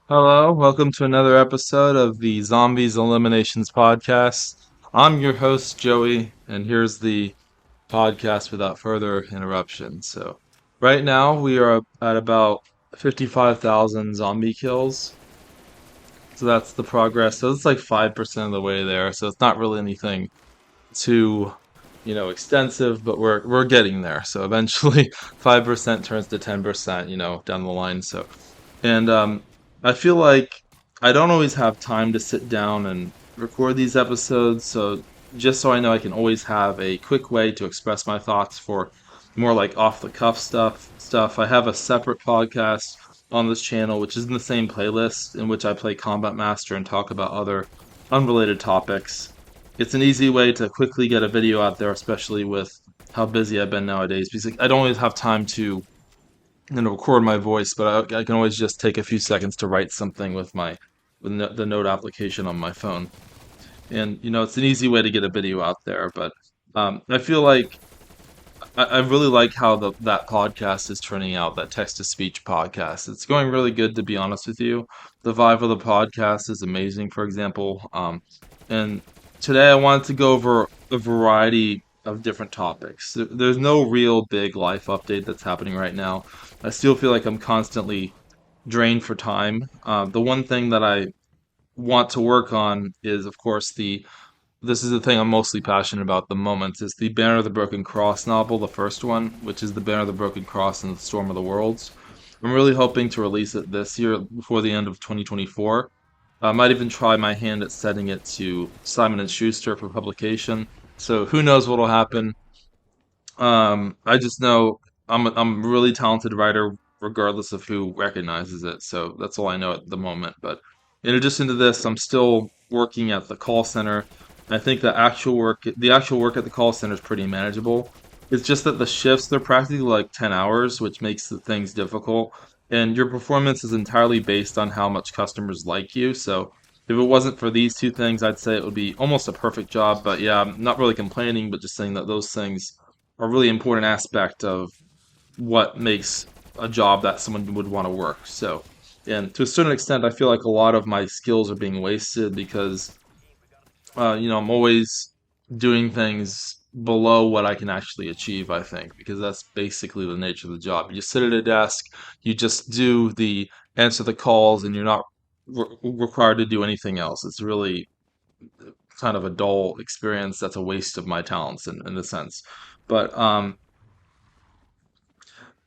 Hello, welcome to another episode of the Zombies Eliminations podcast. I'm your host, Joey, and here's the podcast without further interruption. So, right now we are at about 55,000 zombie kills. So, that's the progress. So, it's like 5% of the way there. So, it's not really anything too, extensive, but we're getting there. So, eventually 5% turns to 10%, down the line. And I feel like I don't always have time to sit down and record these episodes. So just so I know I can always have a quick way to express my thoughts for more like off the cuff stuff. I have a separate podcast on this channel, which is in the same playlist in which I play Combat Master and talk about other unrelated topics. It's an easy way to quickly get a video out there, especially with how busy I've been nowadays, because I don't always have time to record my voice, but I can always just take a few seconds to write something with the note application on my phone. And it's an easy way to get a video out there. But I feel like I really like how that podcast is turning out. That text to speech podcast, it's going really good, to be honest with you. The vibe of the podcast is amazing. For example, and today I wanted to go over a variety of different topics. There's no real big life update that's happening right now. I still feel like I'm constantly drained for time. The one thing that I want to work on is, of course, the this is the thing I'm mostly passionate about at the moment, is the Banner of the Broken Cross novel, the first one, which is the Banner of the Broken Cross and the Storm of the Worlds. I'm really hoping to release it this year before the end of 2024. I might even try my hand at setting it to Simon and Schuster for publication. So who knows what'll happen. I just know I'm a really talented writer, regardless of who recognizes it. So that's all I know at the moment. But in addition to this, I'm still working at the call center. I think the actual work at the call center is pretty manageable. It's just that the shifts, they're practically like 10 hours, which makes the things difficult. And your performance is entirely based on how much customers like you. So if it wasn't for these two things, I'd say it would be almost a perfect job. But yeah, I'm not really complaining, but just saying that those things a really important aspect of what makes a job that someone would want to work. So, and to a certain extent, I feel like a lot of my skills are being wasted because, I'm always doing things below what I can actually achieve, I think, because that's basically the nature of the job. You just sit at a desk, you just answer the calls, and you're not required to do anything else. It's really kind of a dull experience. That's a waste of my talents in a sense. But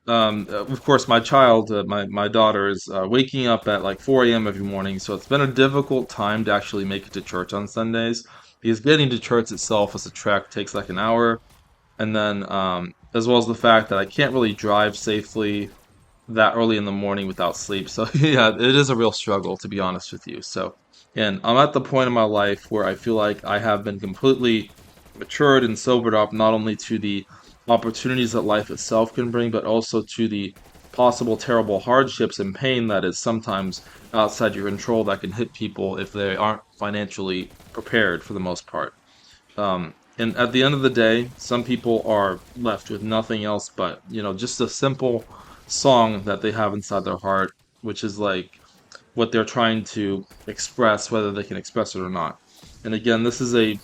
of course, my daughter is waking up at like 4 a.m. every morning, so it's been a difficult time to actually make it to church on Sundays because getting to church itself as a trek takes like an hour, and then as well as the fact that I can't really drive safely that early in the morning without sleep. So yeah, it is a real struggle, to be honest with you. So, and I'm at the point in my life where I feel like I have been completely matured and sobered up, not only to the opportunities that life itself can bring, but also to the possible terrible hardships and pain that is sometimes outside your control that can hit people if they aren't financially prepared for the most part. And at the end of the day, some people are left with nothing else but, just a simple song that they have inside their heart, which is like what they're trying to express, whether they can express it or not. And again, this is a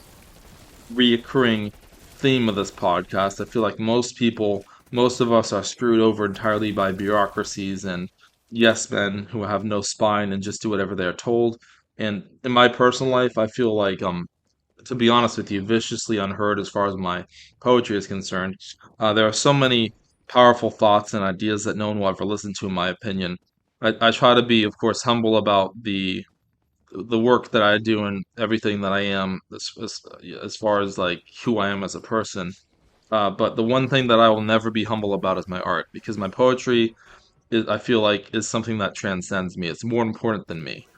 reoccurring theme of this podcast. I feel like most of us are screwed over entirely by bureaucracies and yes men who have no spine and just do whatever they're told. And in my personal life, I feel like to be honest with you, viciously unheard as far as my poetry is concerned. There are so many powerful thoughts and ideas that no one will ever listen to, in my opinion. I try to be, of course, humble about the work that I do and everything that I am, as far as like who I am as a person. But the one thing that I will never be humble about is my art, because my poetry I feel like, is something that transcends me. It's more important than me.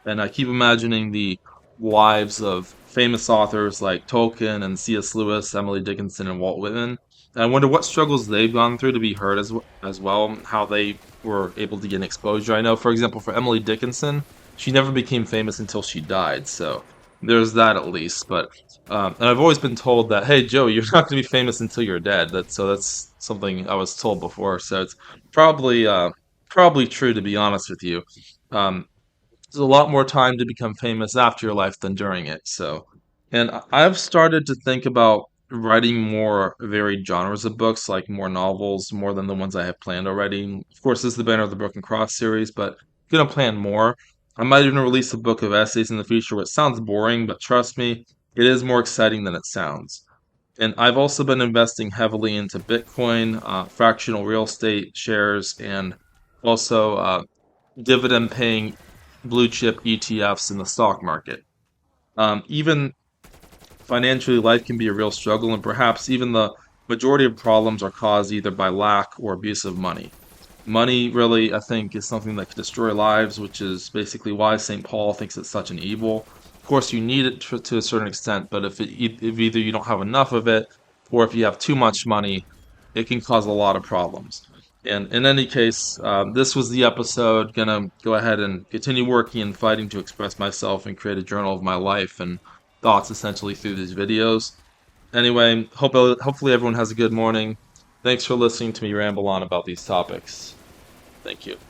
And I keep imagining the lives of famous authors like Tolkien and C.S. Lewis, Emily Dickinson, and Walt Whitman. And I wonder what struggles they've gone through to be heard as well, how they were able to get exposure. I know, for example, for Emily Dickinson, she never became famous until she died, so there's that at least. But and I've always been told that, hey, Joe, you're not going to be famous until you're dead. That's something I was told before. So it's probably probably true, to be honest with you. Um, there's a lot more time to become famous after your life than during it. So, and I've started to think about writing more varied genres of books, like more novels, more than the ones I have planned already. Of course, this is the Banner of the Broken Cross series, but I'm gonna plan more. I might even release a book of essays in the future, which sounds boring, but trust me, it is more exciting than it sounds. And I've also been investing heavily into Bitcoin, fractional real estate shares, and also dividend paying blue chip ETFs in the stock market. Even financially, life can be a real struggle, and perhaps even the majority of problems are caused either by lack or abuse of money. Money, really, I think, is something that can destroy lives, which is basically why St. Paul thinks it's such an evil. Of course, you need it to a certain extent, but if either you don't have enough of it, or if you have too much money, it can cause a lot of problems. And in any case, this was the episode. Gonna go ahead and continue working and fighting to express myself and create a journal of my life and thoughts essentially through these videos. Anyway, hopefully everyone has a good morning. Thanks for listening to me ramble on about these topics. Thank you.